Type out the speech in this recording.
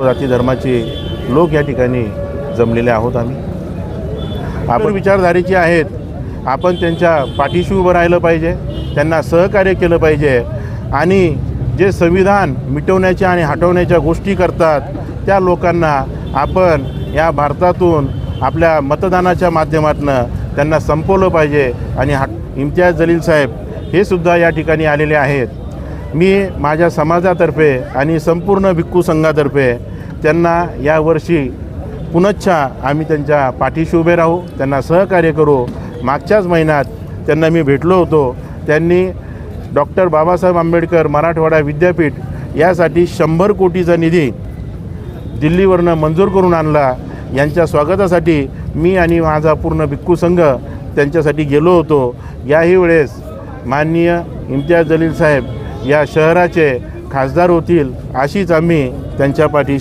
जाती धर्माचे लोक या ठिकाणी जमलेले आहोत. आपण विचारधारेचे आहेत, आपण त्यांच्या पाठीशी उभं राहिलं पाहिजे, त्यांना सहकार्य केलं पाहिजे आणि जे संविधान मिटवण्याच्या आणि हटवण्याच्या गोष्टी करतात त्या लोकांना आपण या भारतातून आपल्या मतदानाच्या माध्यमातून त्यांना संपवलं पाहिजे. आणि इम्तियाज जलील साहेब हे सुद्धा या ठिकाणी आलेले आहेत. मी माझ्या समाजातर्फे आणि संपूर्ण भिक्खू संघातर्फे त्यांना यावर्षी पुनच्छा आम्ही त्यांच्या पाठीशी उभे राहू, त्यांना सहकार्य करू. मागच्याच महिन्यात त्यांना मी भेटलो होतो. त्यांनी डॉक्टर बाबासाहेब आंबेडकर मराठवाडा विद्यापीठ यासाठी 100 कोटीचा निधी दिल्लीवरनं मंजूर करून आणला. यांच्या स्वागतासाठी मी आणि माझा पूर्ण भिक्खू संघ त्यांच्यासाठी गेलो होतो. याही वेळेस माननीय इम्तियाज जलील साहेब या शहराचे खासदार होतील अशीच आम्ही त्यांच्या पाठीशी